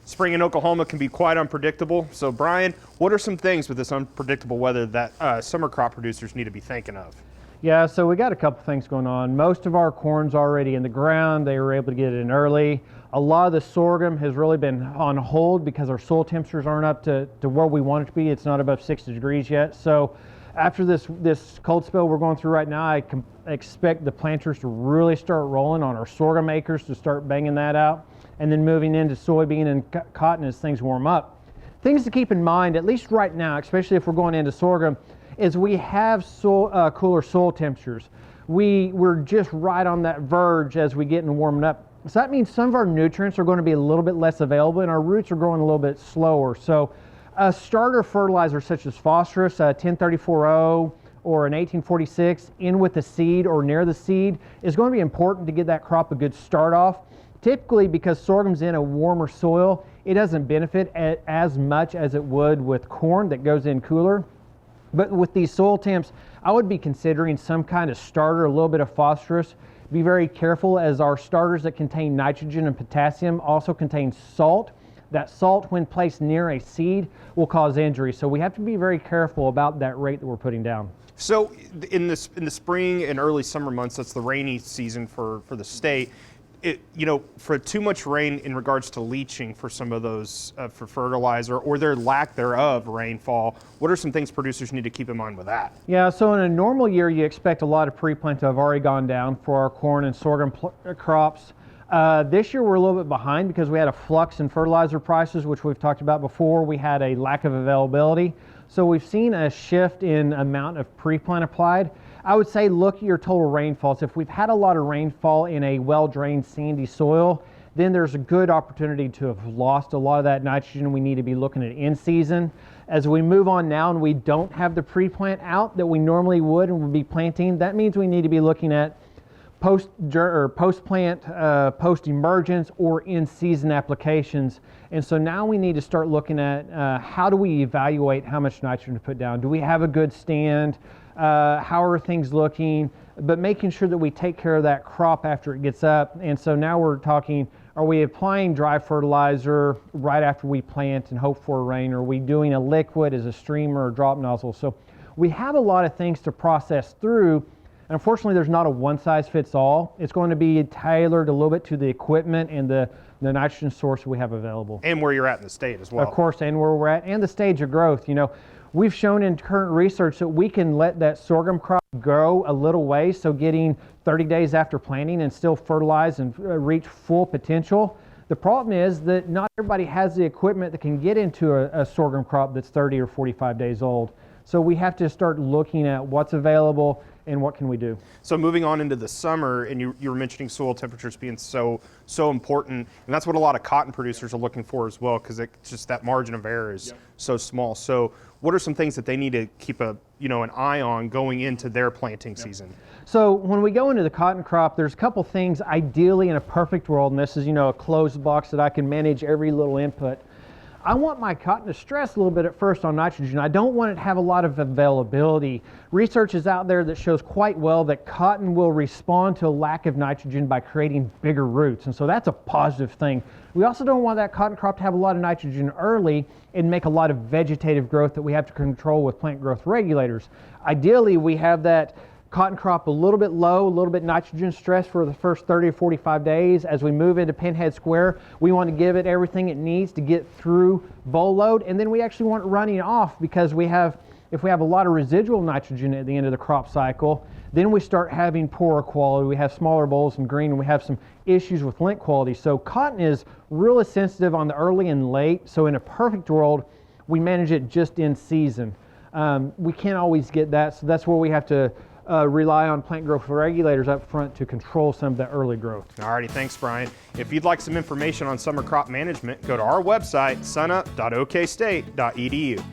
Spring in Oklahoma can be quite unpredictable. So Brian, what are some things with this unpredictable weather that summer crop producers need to be thinking of? Yeah, so we got a couple things going on. Most of our corn's already in the ground. They were able to get it in early. A lot of the sorghum has really been on hold because our soil temperatures aren't up to where we want it to be. It's not above 60 degrees yet. So after this cold spell we're going through right now, I expect the planters to really start rolling on our sorghum acres, to start banging that out, and then moving into soybean and cotton as things warm up. Things to keep in mind, at least right now, especially if we're going into sorghum, is we have cooler soil temperatures. We're just right on that verge as we get in warming up. So that means some of our nutrients are going to be a little bit less available and our roots are growing a little bit slower. So a starter fertilizer such as phosphorus, 1034O or an 1846 in with the seed or near the seed is going to be important to get that crop a good start off. Typically, because sorghum's in a warmer soil, it doesn't benefit as much as it would with corn that goes in cooler. But with these soil temps, I would be considering some kind of starter, a little bit of phosphorus. Be very careful, as our starters that contain nitrogen and potassium also contain salt. That salt, when placed near a seed, will cause injury. So we have to be very careful about that rate that we're putting down. So in the spring and early summer months, that's the rainy season for the state. For too much rain in regards to leaching for some of those for fertilizer or their lack thereof rainfall, what are some things producers need to keep in mind with that? Yeah, so in a normal year, you expect a lot of pre-plant to have already gone down for our corn and sorghum crops. This year we're a little bit behind because we had a flux in fertilizer prices, which we've talked about before. We had a lack of availability. So we've seen a shift in amount of pre-plant applied. I would say look at your total rainfalls. If we've had a lot of rainfall in a well-drained sandy soil, then there's a good opportunity to have lost a lot of that nitrogen. We need to be looking at in season. As we move on now and we don't have the pre-plant out that we normally would and would be planting, that means we need to be looking at post-plant, post-emergence, or in-season applications. And so now we need to start looking at how do we evaluate how much nitrogen to put down? Do we have a good stand? How are things looking? But making sure that we take care of that crop after it gets up. And so now we're talking, are we applying dry fertilizer right after we plant and hope for rain? Are we doing a liquid as a streamer or drop nozzle? So we have a lot of things to process through. And unfortunately, there's not a one-size-fits-all. It's going to be tailored a little bit to the equipment and the nitrogen source we have available. And where you're at in the state as well. Of course, and where we're at, and the stage of growth. We've shown in current research that we can let that sorghum crop grow a little way, so getting 30 days after planting and still fertilize and reach full potential. The problem is that not everybody has the equipment that can get into a sorghum crop that's 30 or 45 days old. So we have to start looking at what's available and what can we do. So moving on into the summer, and you were mentioning soil temperatures being so important, and that's what a lot of cotton producers are looking for as well, because it's just that margin of error is so small. So what are some things that they need to keep an eye on going into their planting season? So when we go into the cotton crop, there's a couple things ideally in a perfect world, and this is a closed box that I can manage every little input. I want my cotton to stress a little bit at first on nitrogen. I don't want it to have a lot of availability. Research is out there that shows quite well that cotton will respond to a lack of nitrogen by creating bigger roots. And so that's a positive thing. We also don't want that cotton crop to have a lot of nitrogen early and make a lot of vegetative growth that we have to control with plant growth regulators. Ideally, we have that cotton crop a little bit low, a little bit nitrogen stress for the first 30 or 45 days. As we move into pinhead square, we want to give it everything it needs to get through boll load, and then we actually want it running off, because if we have a lot of residual nitrogen at the end of the crop cycle, then we start having poorer quality. We have smaller bolls and green, and we have some issues with lint quality. So cotton is really sensitive on the early and late. So in a perfect world, we manage it just in season. We can't always get that, so that's where we have to rely on plant growth regulators up front to control some of the early growth. Alrighty, thanks Brian. If you'd like some information on summer crop management, go to our website, sunup.okstate.edu.